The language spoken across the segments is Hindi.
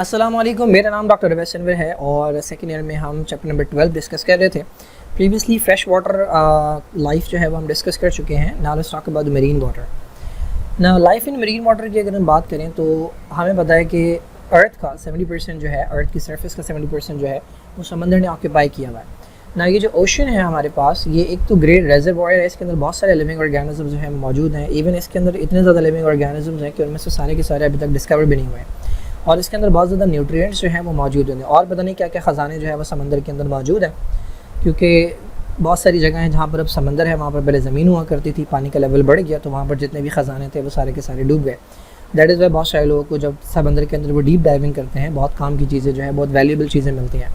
अस्सलाम वालेकुम, मेरा नाम डॉक्टर रवैस अनवर है और सेकेंड ईयर में हम चैप्टर नंबर 12 डिस्कस कर रहे थे। प्रीवियसली फ्रेश वाटर लाइफ जो है वो हम डिस्कस कर चुके हैं। Now let's talk about marine water. ना लाइफ इन मरीन वाटर की अगर हम बात करें तो हमें पता है कि अर्थ का 70% जो है, अर्थ की सरफेस का 70% जो है वो समंदर ने ऑक्यूपाई किया हुआ है ना। ये जो ओशन है हमारे पास, ये एक तो ग्रेट रेजर्वॉयर है, इसके अंदर बहुत सारे लिविंग ऑर्गेनिज्म जो है मौजूद हैं। इवन इसके अंदर इतने ज़्यादा लिविंग ऑर्गेनिज्म हैं कि उनमें से सारे के सारे अभी तक डिस्कवर भी नहीं हुए हैं और इसके अंदर बहुत ज़्यादा न्यूट्रिएंट्स जो हैं वो मौजूद हैं और पता नहीं क्या क्या ख़जाने जो है वो समंदर के अंदर मौजूद हैं, क्योंकि बहुत सारी जगह हैं जहाँ पर अब समंदर है, वहाँ पर पहले ज़मीन हुआ करती थी, पानी का लेवल बढ़ गया तो वहाँ पर जितने भी ख़जाने थे वो सारे के सारे डूब गए। दैट इज़ वाई बहुत सारे लोगों को जब समंदर के अंदर वो डीप डाइविंग करते हैं, बहुत काम की चीज़ें जो है, बहुत वैल्यूबल चीज़ें मिलती हैं।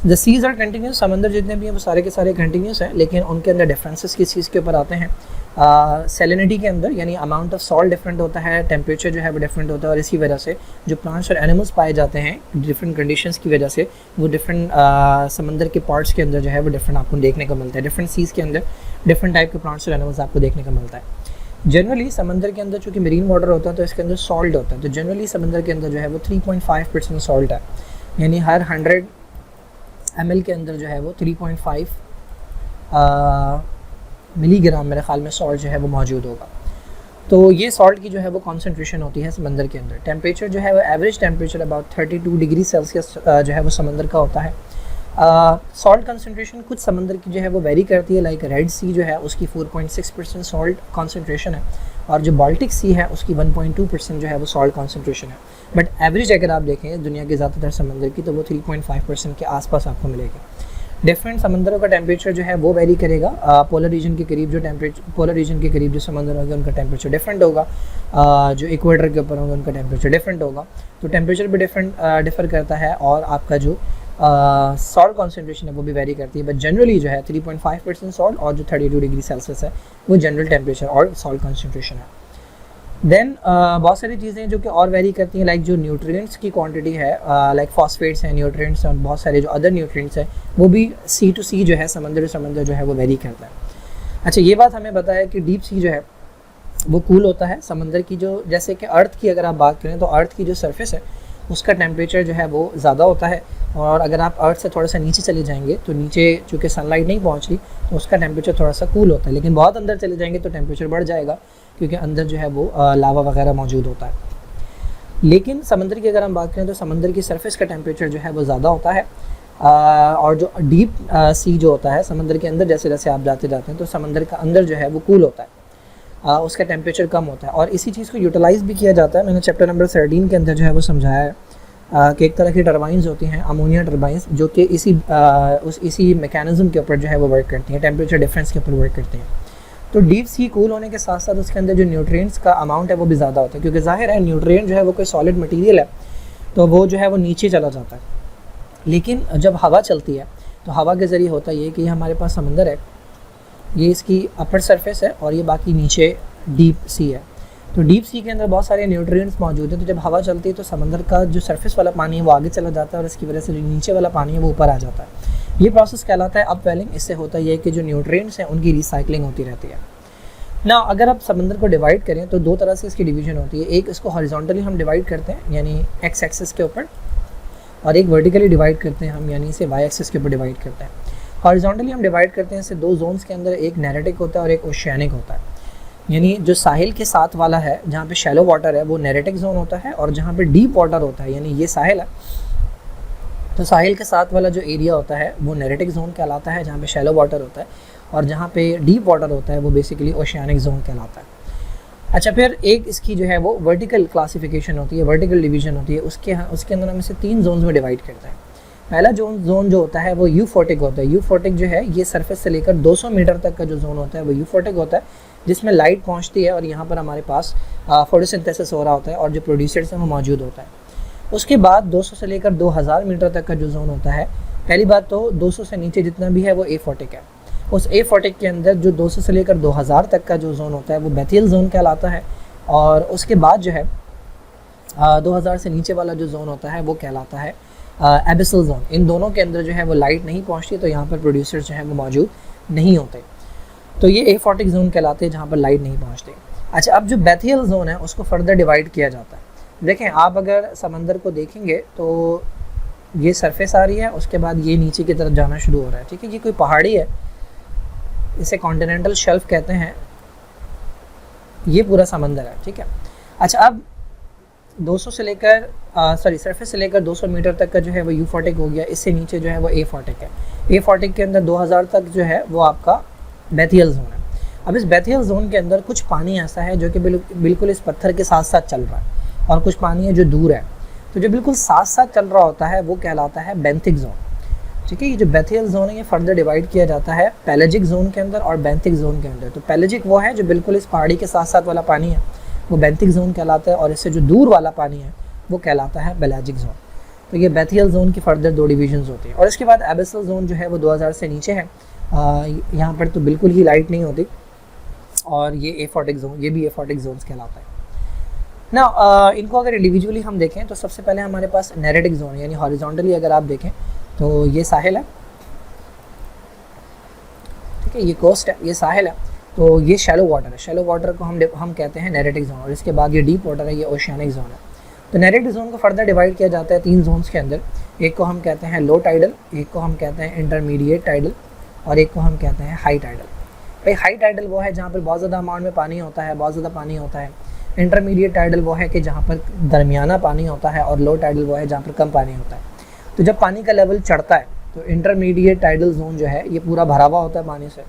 द सीज़ आर कंटिन्यूस, समंदर जितने भी हैं वो सारे के सारे कंटिन्यूस हैं, लेकिन उनके अंदर डिफरेंसेस किस चीज़ के ऊपर आते हैं। सैलिनिटी के अंदर, यानी अमाउंट ऑफ सॉल्ट डिफरेंट होता है, टेम्परेचर जो है वो डिफरेंट होता है और इसी वजह से जो प्लांट्स और एनिमल्स पाए जाते हैं डिफरेंट कंडीशंस की वजह से वो डिफरेंट समंदर के पार्ट्स के अंदर जो है वो डिफरेंट आपको देखने को मिलता है। डिफरेंट सीज़ के अंदर डिफरेंट टाइप के प्लांट्स और एनिमल्स आपको देखने को मिलता है। जनरली समंदर के अंदर चूँकि मरीन वाटर होता है तो इसके अंदर सॉल्ट होता है, तो जनरली समंदर के अंदर जो है वो 3.5% सॉल्ट है, यानी हर 100 ml के अंदर जो है वो 3.5 मिलीग्राम मेरे ख्याल में सॉल्ट जो है वो मौजूद होगा। तो ये सॉल्ट की जो है वो कॉन्सेंट्रेशन होती है समंदर के अंदर। टेम्परेचर जो है वो average temperature about 32 degree Celsius जो है वो समंदर का होता है। सॉल्ट कंसंट्रेशन कुछ समंदर की जो है वो वेरी करती है, लाइक रेड सी जो है उसकी 4.6% सॉल्ट कंसंट्रेशन है और जो बाल्टिक सी है उसकी 1.2% जो है वो सॉल्ट कंसंट्रेशन है। बट एवरेज अगर आप देखें दुनिया के ज़्यादातर समंदर की तो वो 3.5% के आसपास आपको मिलेगी। डिफरेंट समंदरों का टेम्परेचर जो है वो वेरी करेगा। पोलर रीजन के करीब जो समंदर होंगे उनका टेम्परेचर डिफरेंट होगा, जो इक्वेटर के ऊपर होंगे उनका टेम्परेचर डिफरेंट होगा। तो टेम्परेचर भी डिफर करता है और आपका जो सॉल्ट कॉन्सेंट्रेशन है वो भी वेरी करती है। बट जनरली जो है 3.5% सॉल्ट और जो 32 डिग्री सेल्सियस है वो जनरल टेम्परेचर और सॉल्ट कॉन्सेंट्रेशन है। देन बहुत सारी चीज़ें जो कि और वेरी करती हैं, लाइक जो न्यूट्रिएंट्स की क्वांटिटी है, लाइक फॉस्फेट्स हैं, न्यूट्रिएंट्स और बहुत सारे जो अदर न्यूट्रिएंट्स हैं वो भी सी टू सी जो है, समंदर जो है वो वेरी करता है। अच्छा, ये बात हमें पता है कि डीप सी जो है वो कूल होता है। समंदर की जो, जैसे कि अर्थ की अगर आप बात करें तो अर्थ की जो सरफेस है उसका टेम्परेचर जो है वो ज़्यादा होता है और अगर आप अर्थ से थोड़ा सा नीचे चले जाएंगे तो नीचे चूँकि सनलाइट नहीं पहुँच रही तो उसका टेम्परेचर थोड़ा सा कूल होता है, लेकिन बहुत अंदर चले जाएंगे तो टेम्परेचर बढ़ जाएगा क्योंकि अंदर जो है वो लावा वगैरह मौजूद होता है। लेकिन समंदर की अगर हम बात करें तो समंदर की सरफेस का टेम्परेचर जो है वो ज़्यादा होता है और जो डीप सी जो होता है समंदर के अंदर, जैसे जैसे आप जाते हैं तो समंदर का अंदर जो है वो कूल होता है, उसका टेम्परेचर कम होता है और इसी चीज़ को यूटिलाइज़ भी किया जाता है। मैंने चैप्टर नंबर 13 के अंदर जो है वो समझाया है कि एक तरह की टरबाइंस होती हैं, अमोनिया टरबाइंस, जो कि इसी मैकेनिज़्म के ऊपर जो है वो वर्क करती हैं, टेम्परेचर डिफरेंस के ऊपर वर्क करती हैं। तो डीप सी कूल होने के साथ साथ उसके अंदर जो न्यूट्रिएंट्स का अमाउंट है वो भी ज़्यादा होता है, क्योंकि जाहिर है न्यूट्रिएंट जो है वो कोई सॉलिड मटेरियल है तो वो जो है वो नीचे चला जाता है। लेकिन जब हवा चलती है तो हवा के ज़रिए होता ये कि हमारे पास समंदर है, ये इसकी अपर सरफेस है और ये बाकी नीचे डीप सी है। तो डीप सी के अंदर बहुत सारे न्यूट्रिएंट्स मौजूद हैं, तो जब हवा चलती है तो समंदर का जो सरफेस वाला पानी है वो आगे चला जाता है और इसकी वजह से जो नीचे वाला पानी है वो ऊपर आ जाता है। ये प्रोसेस कहलाता है अपवेलिंग। इससे होता यह है कि जो न्यूट्रिएंट्स हैं उनकी रिसाइकलिंग होती रहती है ना। अगर आप समंदर को डिवाइड करें तो दो तरह से इसकी डिवीजन होती है। एक, इसको हॉरिजॉन्टली हम डिवाइड करते हैं यानी एक्स एक्सिस के ऊपर, और एक वर्टिकली डिवाइड करते हैं हम, यानी इसे वाई एक्सिस के ऊपर डिवाइड करते हैं। हॉरिजॉन्टली हम डिवाइड करते हैं इसे दो जोन्स के अंदर, एक नेरेटिक होता है और एक ओशियानिक होता है। यानी जो साहिल के साथ वाला है, जहाँ पे शैलो वाटर है, वो नेरेटिक जोन होता है और जहाँ पे डीप वाटर होता है, यानी ये साहिल है, तो साहिल के साथ वाला जो एरिया होता है वो नेरेटिक जोन कहलाता है, जहाँ पे शैलो वाटर होता है, और जहाँ पे डीप वाटर होता है वो बेसिकली ओशियानिक जोन कहलाता है। अच्छा, फिर एक इसकी जो है वो वर्टिकल क्लासिफिकेशन होती है, वर्टिकल डिवीजन होती है, उसके अंदर हम इसे 3 जोन्स में डिवाइड करते हैं। पहला जोन जो होता है वो यूफोटिक होता है। यूफोटिक जो है ये सरफेस से लेकर 200 मीटर तक का जो जोन होता है वो यूफोटिक होता है, जिसमें लाइट पहुंचती है और यहाँ पर हमारे पास फोटोसिंथेसिस हो रहा होता है और जो प्रोड्यूसर्स हैं वो मौजूद होता है। उसके बाद 200 से लेकर 2000 मीटर तक का जो जोन होता है, पहली बात तो 200 से नीचे जितना भी है वो एफोटिक है। उस एफोटिक के अंदर जो 200 से लेकर 2000 तक का जो जोन होता है वो बेथियल जोन कहलाता है, और उसके बाद जो है 2000 से नीचे वाला जो जोन होता है वो कहलाता है एबिसल जोन। इन दोनों के अंदर जो है वो लाइट नहीं पहुंचती, तो यहाँ पर प्रोड्यूसर्स जो है वो मौजूद नहीं होते, तो ये एफोटिक जोन कहलाते हैं जहाँ पर लाइट नहीं पहुँचती। अच्छा, अब जो बेथियल जोन है उसको फर्दर डिवाइड किया जाता है। देखें आप अगर समंदर को देखेंगे तो ये सरफेस आ रही है, उसके बाद ये नीचे की तरफ जाना शुरू हो रहा है, ठीक है। ये कोई पहाड़ी है, इसे कॉन्टिनेंटल शेल्फ कहते हैं, ये पूरा समंदर है, ठीक है। अच्छा, अब 200 से लेकर सरफेस से लेकर 200 मीटर तक का जो है वो यूफोटिक हो गया, इससे नीचे जो है वो एफोटिक है। एफोटिक के अंदर 2000 तक जो है वो आपका बेथियल जोन है। अब इस बेथियल जोन के अंदर कुछ पानी ऐसा है जो कि बिल्कुल इस पत्थर के साथ साथ चल रहा है, और कुछ पानी है जो दूर है। तो जो बिल्कुल साथ साथ चल रहा होता है वो कहलाता है बेंथिक जोन, ठीक है। ये जो बेथियल जोन है ये फर्दर डिवाइड किया जाता है पेलेजिक जोन के अंदर और बेंथिक जोन के अंदर। तो पेलेजिक वो है जो बिल्कुल इस पहाड़ी के साथ साथ वाला पानी है, वो बेंथिक जोन कहलाता है, और इससे जो दूर वाला पानी है वो कहलाता है पेलाजिक जोन। तो ये बेथियल जोन की फर्दर 2 डिवीजन्स होती हैं। और इसके बाद एबिसल जोन जो है वो 2000 से नीचे है, यहाँ पर तो बिल्कुल ही लाइट नहीं होती, और ये एफोटिक जोन, ये भी एफोटिक जोन्स कहलाता है ना। इनको अगर इंडिविजुअली हम देखें तो सबसे पहले हमारे पास नेरेटिक जोन, यानी हॉरिजॉन्टली अगर आप देखें तो ये साहिल है, ठीक है, ये कोस्ट है, ये साहिल है। तो ये शैलो वाटर है, शैलो वाटर को हम कहते हैं नेरेटिक जोन, और इसके बाद ये डीप वाटर है, ये ओशियानिक जोन है। तो नेरेटिक जोन को फर्दर डिवाइड किया जाता है 3 जोन्स के अंदर। एक को हम कहते हैं लो टाइडल, एक को हम कहते हैं इंटरमीडिएट टाइडल, और एक को हम कहते हैं हाई टाइडल। भाई हाई टाइडल वो है जहाँ पर बहुत ज़्यादा अमाउंट में पानी होता है, बहुत ज़्यादा पानी होता है। इंटरमीडिएट टाइडल वो है कि जहाँ पर दरमियाना पानी होता है, और लो टाइडल वो है जहाँ पर कम पानी होता है। तो जब पानी का लेवल चढ़ता है तो इंटरमीडिएट टाइडल जोन जो है ये पूरा भरा हुआ होता है पानी से,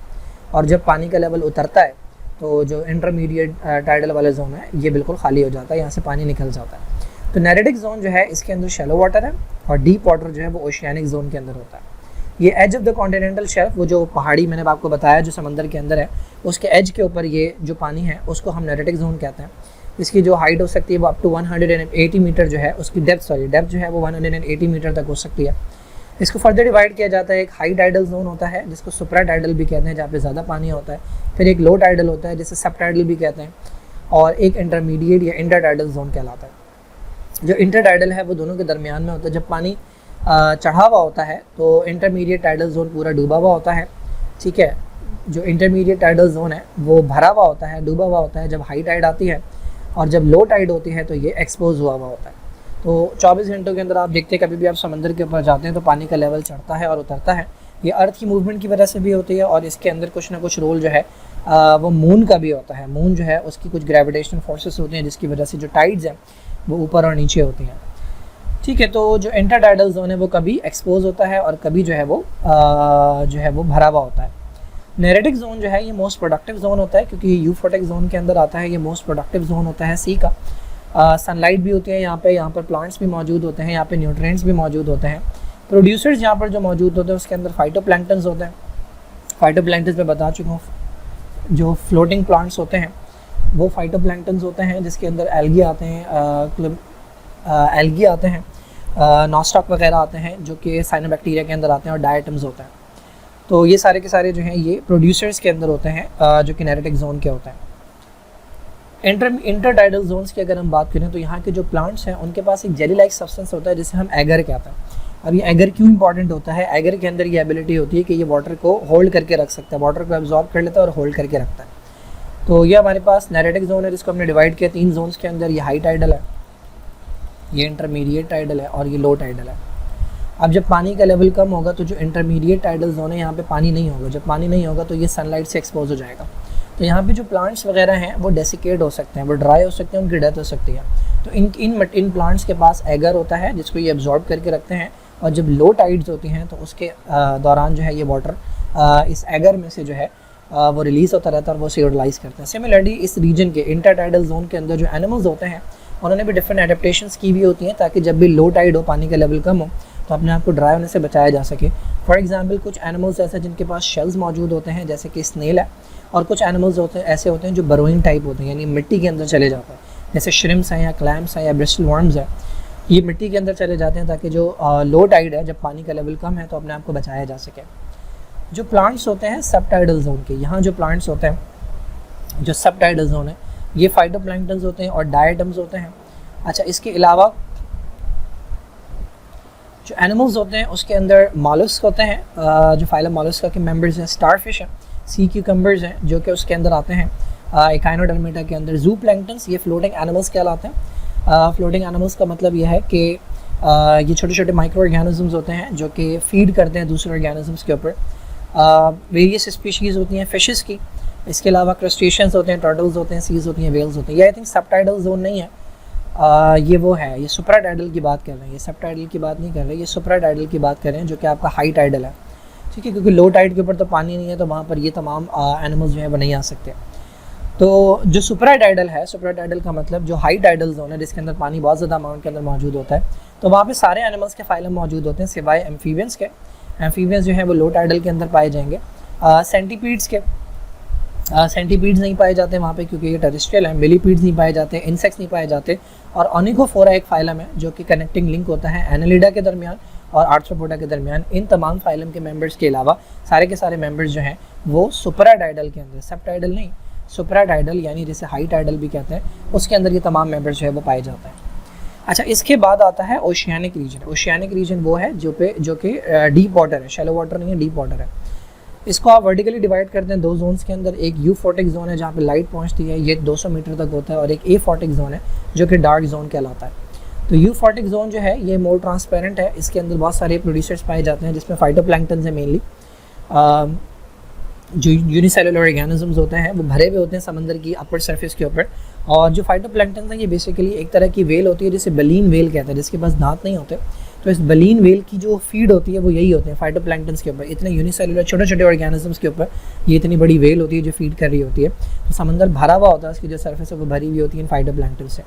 और जब पानी का लेवल उतरता है तो जो इंटरमीडिएट टाइडल वाला जोन है ये बिल्कुल खाली हो जाता है, यहाँ से पानी निकल जाता है। तो नेरेटिक जोन जो है इसके अंदर शैलो वाटर है, और डीप वाटर जो है वो ओशियानिक जोन के अंदर होता है। ये edge of the continental shelf, वो जो पहाड़ी मैंने आपको बताया जो समंदर के अंदर है, उसके एज के ऊपर ये जो पानी है उसको हम नेरेटिक जोन कहते हैं। इसकी जो हाइट हो सकती है वो अप टू 180 मीटर जो है, उसकी डेप्थ जो है वो 180 मीटर तक हो सकती है। इसको फर्दर डिवाइड किया जाता है, एक हाई टाइडल जोन होता है जिसको सुप्रा टाइडल भी कहते हैं, जहाँ पे ज़्यादा पानी होता है। फिर एक लो टाइडल होता है जिसे सब टाइडल भी कहते हैं, और एक इंटरमीडिएट या इंटर टाइडल जोन कहलाता है। जो इंटर टाइडल है वो दोनों के दरमियान में होता है। जब पानी चढ़ा हुआ होता है तो इंटरमीडिएट टाइडल जोन पूरा डूबा हुआ होता है, ठीक है। जो इंटरमीडिएट टाइडल जोन है वो भरा हुआ होता है, डूबा हुआ होता है जब हाई टाइड आती है, और जब लो टाइड होती है तो ये एक्सपोज हुआ हुआ होता है। तो 24 घंटों के अंदर आप देखते हैं, कभी भी आप समंदर के ऊपर जाते हैं तो पानी का लेवल चढ़ता है और उतरता है। ये अर्थ की मूवमेंट की वजह से भी होती है, और इसके अंदर कुछ ना कुछ रोल जो है वो मून का भी होता है। मून जो है उसकी कुछ ग्रेविटेशनल फोर्सेस होती हैं जिसकी वजह से जो टाइड्स हैं वो ऊपर और नीचे होती हैं, ठीक है। तो जो इंटर टाइडल जोन है वो कभी एक्सपोज होता है और कभी जो है वो भरा हुआ होता है। नेरेटिक जोन जो है ये मोस्ट प्रोडक्टिव जोन होता है, क्योंकि ये यूफोटिक जोन के अंदर आता है। ये मोस्ट प्रोडक्टिव जोन होता है सी का। सनलाइट भी होती है यहाँ पर प्लांट्स भी मौजूद होते हैं, यहाँ पे न्यूट्रिएंट्स भी मौजूद होते हैं। प्रोड्यूसर्स यहाँ पर जो मौजूद होते हैं उसके अंदर फाइटोप्लैंक्टन्स होते हैं। फाइटोप्लैंक्टन्स में बता चुका हूँ, जो फ्लोटिंग प्लांट्स होते हैं वो फाइटोप्लैंक्टन्स होते हैं, जिसके अंदर एल्गी आते हैं, नॉस्टॉक वगैरह आते हैं जो कि साइनोबैक्टीरिया के अंदर आते हैं, और डायटम्स होते हैं। तो ये सारे के सारे जो हैं ये प्रोड्यूसर्स के अंदर होते हैं, जो कि नेरेटिक जोन के होते हैं। इंटर टाइडल जोन्स की अगर हम बात करें तो यहाँ के जो प्लांट्स हैं उनके पास एक जेली लाइक सब्सटेंस होता है जिसे हम एगर कहते हैं। अब ये एगर क्यों इंपॉर्टेंट होता है? एगर के अंदर ये एबिलिटी होती है कि ये वाटर को होल्ड करके रख सकता है, वाटर को एब्जॉर्ब कर लेता है और होल्ड करके रखता है। तो ये हमारे पास नेरेटिक जोन है जिसको हमने डिवाइड किया 3 जोन्स के अंदर। ये हाई टाइडल है, ये इंटरमीडिएट टाइडल है, और ये लो टाइडल है। अब जब पानी का लेवल कम होगा तो जो इंटरमीडिएट टाइडल जोन है यहाँ पे पानी नहीं होगा। जब पानी नहीं होगा तो ये सनलाइट से एक्सपोज हो जाएगा। तो यहाँ पे जो प्लांट्स वगैरह हैं वो डेसिकेट हो सकते हैं, वो ड्राई हो सकते हैं, उनकी डेथ हो सकती है। तो इन प्लांट्स के पास एगर होता है जिसको ये एब्जॉर्ब करके रखते हैं, और जब लो टाइड्स होती हैं तो उसके दौरान जो है ये वाटर इस एगर में से जो है वो रिलीज़ होता रहता है और वो यूटिलाइज़ करते हैं। सिमिलरली इस रीजन के इंटर टाइडल जोन के अंदर जो एनिमल्स होते हैं उन्होंने भी डिफरेंट एडेप्टेशंस की हुई होती हैं ताकि जब भी लो टाइड हो, पानी का लेवल कम हो, तो अपने आप को ड्राई होने से बचाया जा सके। फॉर एग्जांपल कुछ एनिमल्स ऐसे जिनके पास शेल्स मौजूद होते हैं जैसे कि स्नेल है, और कुछ एनिमल्स ऐसे होते हैं जो बरोइंग टाइप होते हैं, यानी मिट्टी के अंदर चले जाते हैं, जैसे श्रिम्प्स हैं या क्लैम्स हैं या ब्रिस्टल वर्म्स है। ये मिट्टी के अंदर चले जाते हैं ताकि जो लो टाइड है, जब पानी का लेवल कम है, तो अपने आप को बचाया जा सके। जो प्लांट्स होते हैं सब टाइडल जोन के, यहाँ जो प्लांट्स होते हैं जो सब टाइडल जोन है, ये फाइटोप्लैंक्टन्स होते हैं और डायटम्स होते हैं। अच्छा, इसके अलावा जो एनिमल्स होते हैं उसके अंदर मॉलस्क होते हैं, जो फाइलम मॉलस्का के मेंबर्स हैं। स्टारफिश हैं, सी क्यूकम्बर्स हैं जो कि उसके अंदर आते हैं, एकाइनोडर्मेटा के अंदर। जू प्लैंक्टन्स, ये फ्लोटिंग एनिमल्स कहलाते हैं। फ्लोटिंग एनिमल्स का मतलब यह है कि ये छोटे छोटे माइक्रो ऑर्गेनिजम्स होते हैं जो कि फीड करते हैं दूसरे ऑर्गेनिजम्स के ऊपर। वेरियस स्पीशीज़ होती हैं फिशेस की, इसके अलावा क्रस्टेशियंस होते हैं, टर्टल्स होते हैं, सीज होती हैं, वेल्स होते हैं। ये आई थिंक सबटाइडल जोन नहीं है, ये वो है, ये सुपराटाइडल की बात कर रहे हैं, ये सबटाइडल की बात नहीं कर रहे, ये सुपराटाइडल की बात कर रहे हैं जो कि आपका हाई टाइडल है, ठीक है, क्योंकि लो टाइड के ऊपर तो पानी नहीं है, तो वहाँ पर ये तमाम एनिमल्स जो है वो नहीं आ सकते। तो जो सुपराटाइडल है, सुपराटाइडल का मतलब जो हाई टाइडल जोन है जिसके अंदर पानी बहुत ज़्यादा अमाउंट के अंदर मौजूद होता है, तो वहाँ पे सारे एनिमल्स के फाइलम मौजूद होते हैं सिवाय एम्फीबियंस के। एम्फीबियंस जो है वो लो टाइडल के अंदर पाए जाएंगे। सेंटीपीड्स के सेंटीपीड्स नहीं पाए जाते वहाँ पे क्योंकि ये टेरेस्ट्रियल है। मिलीपीड्स नहीं पाए जाते, इंसेक्ट्स नहीं पाए जाते। और ओनिगोफोरा एक फाइलम है जो कि कनेक्टिंग लिंक होता है एनालिडा के दरमियान और आर्थ्रोपोडा के दरमियान। इन तमाम फाइलम के मेंबर्स के अलावा सारे के सारे मेंबर्स जो हैं वो सुपराटाइडल के अंदर, सबटाइडल नहीं, सुपराटाइडल यानी जिसे हाई टाइडल भी कहते हैं, उसके अंदर ये तमाम मेंबर्स जो है वो पाए जाते हैं। अच्छा, इसके बाद आता है ओशियानिक रीजन। ओशियानिक रीजन वो है जो कि डीप वाटर है, शैलो वाटर नहीं है, डीप वाटर है। इसको आप वर्टिकली डिवाइड करते हैं दो जोन्स के अंदर। एक यूफोटिक जोन है जहाँ पे लाइट पहुँचती है, ये 200 मीटर तक होता है, और एक एफोटिक जोन है जो कि डार्क जोन कहलाता है। तो यूफोटिक जोन जो है ये मोर ट्रांसपेरेंट है, इसके अंदर बहुत सारे प्रोड्यूसर्स पाए जाते हैं जिसमें फाइटोप्लैंक्टन्स है मेनली। जो यूनिसेलुलर ऑर्गेनिजम्स होते हैं वो भरे हुए होते हैं समंदर की अपर सरफेस के ऊपर। और जो फाइटोप्लैंक्टन्स हैं ये बेसिकली एक तरह की वेल होती है जिसे बलीन वेल कहते हैं, जिसके पास दांत नहीं होते। तो इस बलीन वेल की जो फीड होती है वो यही होते हैं फाइटोप्लैंक्टन्स के ऊपर। इतने यूनिसेलुलर छोटे छोटे ऑर्गेनिजम्स के ऊपर ये इतनी बड़ी वेल होती है जो फीड कर रही होती है। तो समंदर भरा हुआ होता है, उसकी जो सरफेस है वो भरी हुई होती है फाइटोप्लैंक्टन से।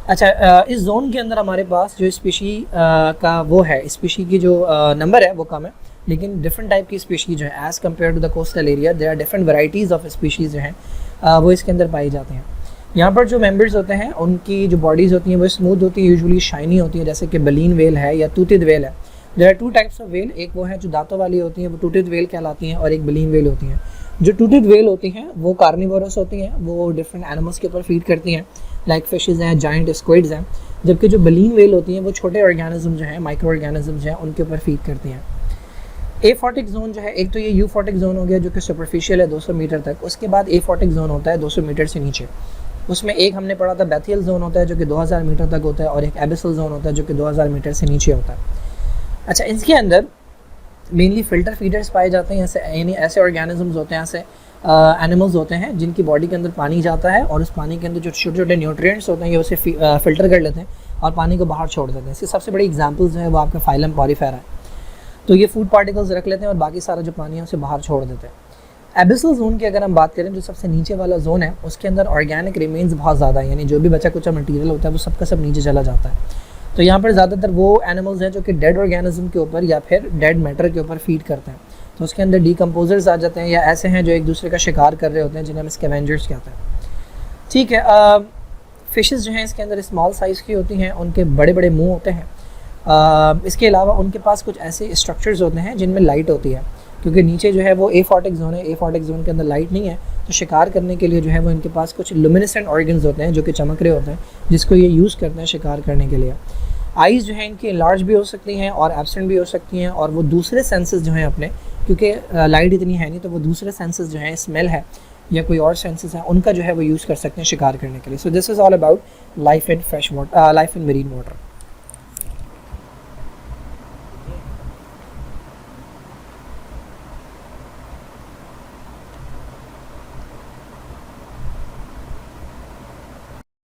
अच्छा, इस जोन के अंदर हमारे पास जो स्पीशी का वो है, स्पीशी की जो नंबर है वो कम है, लेकिन डिफरेंट टाइप की स्पीशीज जो है as compare to the coastal area there are different varieties of species जो हैं वो इसके अंदर पाई जाते हैं। यहाँ पर जो मेंबर्स होते हैं उनकी जो बॉडीज़ होती हैं वो स्मूथ होती है, यूजुअली शाइनी होती है, जैसे कि बलीन वेल है या टूथिड वेल है। There are 2 types of whale, एक वो है जो दांतों वाली होती हैं, वो टूथिड वेल कहलाती हैं, और एक बलीन वेल होती हैं। जो टूथिड वेल होती हैं वो कार्निवोरस होती हैं, वो डिफरेंट एनिमल्स के ऊपर फीड करती हैं, लाइक फिशेज़ हैं, जाइंट स्क्विड्स हैं। जबकि जो बलीन वेल होती हैं वो छोटे ऑर्गेनिज्म जो हैं, माइक्रो ऑर्गेनिज्म जो हैं, उनके ऊपर फीड करती हैं। एफोटिक जोन जो है, एक तो ये यूफोटिक जोन हो गया जो कि सुपरफिशियल है 200 मीटर तक। उसके बाद एफोटिक जोन होता है 200 मीटर से नीचे। उसमें एक हमने पढ़ा था बैथियल जोन होता है जो कि 2000 मीटर तक होता है, और एक एबिसल जोन होता है जो कि 2000 मीटर से नीचे होता है। अच्छा, इसके अंदर मेनली फिल्टर फीडर्स पाए जाते हैं, यानी ऐसे ऑर्गेनिजम्स होते हैं, ऐसे एनिमल्स होते हैं जिनकी बॉडी के अंदर पानी जाता है और उस पानी के अंदर जो छोटे छोटे न्यूट्रिएंट्स होते हैं ये उसे फिल्टर कर लेते हैं और पानी को बाहर छोड़ देते हैं। इसकी सबसे बड़ी एग्जाम्पल जो है वो आपका फाइलम पॉरीफेरा है। तो ये फूड पार्टिकल्स रख लेते हैं और बाकी सारा जो पानी है उसे बाहर छोड़ देते हैं। एबिसल जोन की अगर हम बात करें, जो सबसे नीचे वाला जोन है, उसके अंदर ऑर्गेनिक रिमेन्स बहुत ज़्यादा है, यानी जो भी बचा कुचा मटीरियल होता है वो सबका सब नीचे चला जाता है। तो यहाँ पर ज़्यादातर वो एनिमल्स हैं जो कि डेड ऑर्गेनिज्म के ऊपर या फिर डेड मैटर के ऊपर फीड करते हैं। तो उसके अंदर डीकम्पोजर्स आ जाते हैं, या ऐसे हैं जो एक दूसरे का शिकार कर रहे होते हैं जिन्हें हम स्कैवेंजर्स कहते हैं। ठीक है, फ़िशेज़ जो हैं इसके अंदर स्मॉल साइज़ की होती हैं, उनके बड़े बड़े मुँह होते हैं। इसके अलावा उनके पास कुछ ऐसे स्ट्रक्चर्स होते हैं जिनमें लाइट होती है, क्योंकि नीचे जो है वो एफोटिक जोन है, एफोटिक जोन के अंदर लाइट नहीं है, तो शिकार करने के लिए जो है वो इनके पास कुछ लुमिनेसेंट ऑर्गन्स होते हैं जो कि चमक रहे होते हैं, जिसको ये यूज़ करते हैं शिकार करने के लिए। आइज़ जो है इनकी लार्ज भी हो सकती हैं और एब्सेंट भी हो सकती हैं, और वो दूसरे सेंसेस जो हैं अपने, क्योंकि लाइट इतनी है नहीं, तो वो दूसरे सेंसेस जो हैं, स्मेल है या कोई और सेंसेस हैं, उनका जो है वो यूज़ कर सकते हैं शिकार करने के लिए। So this is all about life in fresh water, life in marine water.